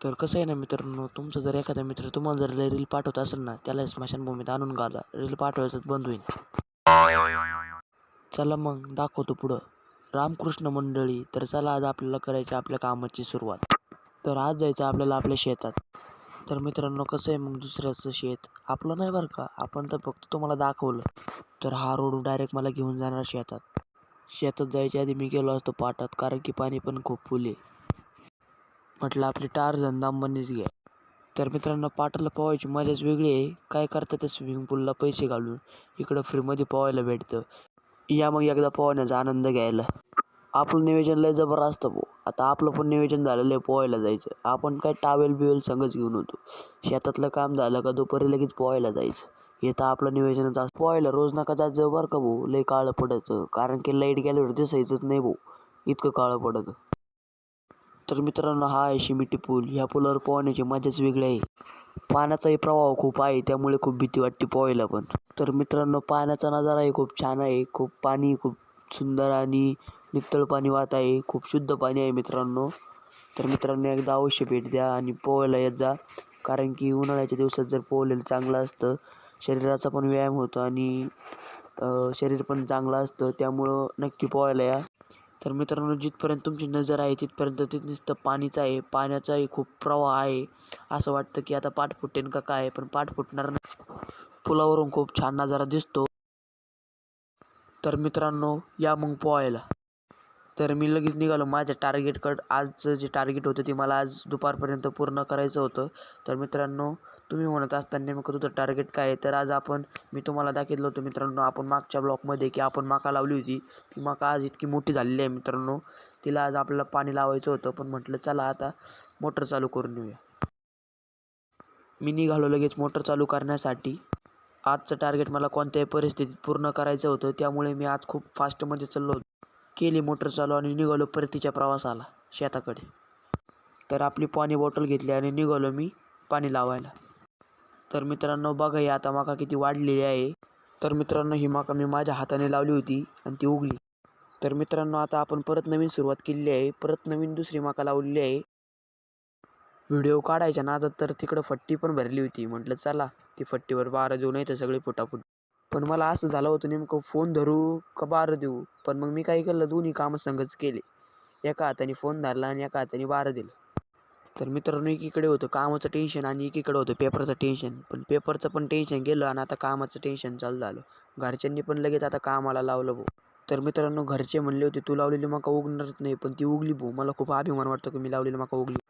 तर कसं आहे ना मित्रांनो, तुमचा जर एखादा मित्र तुम्हाला जर रील पाठवत असेल ना, त्याला स्मशानभूमीत आणून घाला. रील पाठवायचं बंद होईल. चला मग दाखवतो पुढं. रामकृष्ण मंडळी, तर चला आज आपल्याला करायची आपल्या कामाची सुरुवात. तर आज जायचं आपल्याला आपल्या शेतात. तर मित्रांनो कसं आहे मग दुसऱ्याचं शेत आपलं नाही बरं का, आपण तर फक्त तुम्हाला दाखवलं. तर हा रोड डायरेक्ट मला घेऊन जाणार शेतात. शेतात जायच्या आधी मी गेलो असतो पाटात, कारण की पाणी पण खूप फुल आहे. म्हटलं आपली टार्झन दामबनीच घ्या. तर मित्रांनो पाटाला पोहायची मजाच वेगळी आहे. काय करतात त्या स्विमिंग पूलला पैसे घालून इकडं फ्रीमध्ये पोहायला भेटतं. या मग एकदा पोहण्याचा आनंद घ्यायला. आपलं नियोजन लय जबर असतं भाऊ. आता आपलं पण नियोजन झालेलं आहे पोहायला जायचं. आपण काय टावेल बिवेल संगच घेऊन होतो. शेतातलं काम झालं का दुपारी लगेच पोहायला जायचं. हे तर आपलं नियोजनच असतं. पोहायला रोज नका जात जाऊ बरं का भाऊ, लय काळं पडतं. कारण की लाईट गेल्यावर दिसायचंच नाही भाऊ, इतकं काळं पडतं. तर मित्रांनो हा आहे शिमिटी पूल. ह्या पुलावर पोहण्याची मजाच वेगळी आहे. पाण्याचाही प्रवाह खूप आहे, त्यामुळे खूप भीती वाटते पोहायला पण. तर मित्रांनो पाण्याचा नजाराही खूप छान आहे. खूप पाणी खूप सुंदर आणि नितळ पाणी वाहत आहे. खूप शुद्ध पाणी आहे मित्रांनो. तर मित्रांनो एकदा अवश्य भेट द्या आणि पोहायला येत जा. कारण की उन्हाळ्याच्या दिवसात जर पोहलेलं चांगलं असतं. शरीराचा पण व्यायाम होतो आणि शरीर पण चांगलं असतं. त्यामुळं नक्की पोहायला या. तर मित्रांनो जिथपर्यंत तुमची नजर आहे तिथपर्यंत ते नुसतं पाणीच आहे. पाण्याचाही खूप प्रवाह आहे. असं वाटतं की आता पाठ फुटेन का काय, पण पाठ फुटणार नाही. पुलावरून खूप छान नजारा दिसतो. तर मित्रांनो या मग पोहायला. तर मी लगेच निघालो माझ्या टार्गेटकडं. आजचं जे टार्गेट होतं ते मला आज दुपारपर्यंत पूर्ण करायचं होतं. तर मित्रांनो तुम्ही म्हणत असताना नेमकं तुझं टार्गेट काय आहे, तर आज मी तुम्हाला दाखवलं होतं मित्रांनो आपण मागच्या ब्लॉकमध्ये की आपण मका लावली होती. ती मका आज इतकी मोठी झालेली आहे मित्रांनो. तिला आज आपल्याला पाणी लावायचं होतं, पण म्हटलं चला आता मोटर चालू करून येऊया. मी निघालो लगेच मोटर चालू करण्यासाठी. आजचं टार्गेट मला कोणत्याही परिस्थितीत पूर्ण करायचं होतं, त्यामुळे मी आज खूप फास्टमध्ये चाललो होतो. केली मोटर चालू आणि निघालो परतीच्या प्रवासाला शेताकडे. तर आपली पाणी बॉटल घेतली आणि निघालो मी पाणी लावायला. तर मित्रांनो बघा ही आता मका किती वाढलेली आहे. तर मित्रांनो ही मका मी माझ्या हाताने लावली होती आणि ती उगली. तर मित्रांनो आता आपण परत नवीन सुरुवात केलेली आहे. परत नवीन दुसरी मका लावलेली आहे. व्हिडिओ काढायच्या नादात तर तिकडं फट्टी पण भरली होती. म्हटलं चला ती फट्टीवर बारं देऊ, नाही तर सगळे फुटाफुट. पण मला असं झालं होतं नेमकं फोन धरू का बारं देऊ. पण मग मी काय केलं, दोन्ही कामं संगच केले. एका हाताने फोन धरला आणि एका हाताने बारं दिलं. तर मित्रांनो एकीकडे होतं कामाचं टेन्शन आणि एकीकडे होतं पेपरचं टेन्शन. पण पेपरचं पण टेन्शन गेलं आणि आता कामाचं टेन्शन चालू झालं. घरच्यांनी पण लगेच आता कामाला लावलं भाऊ. तर मित्रांनो घरचे म्हणले होते तू लावलेली मका उगणारच नाही, पण ती उगली भाऊ. मला खूप अभिमान वाटतो की मी लावलेली मका उगली.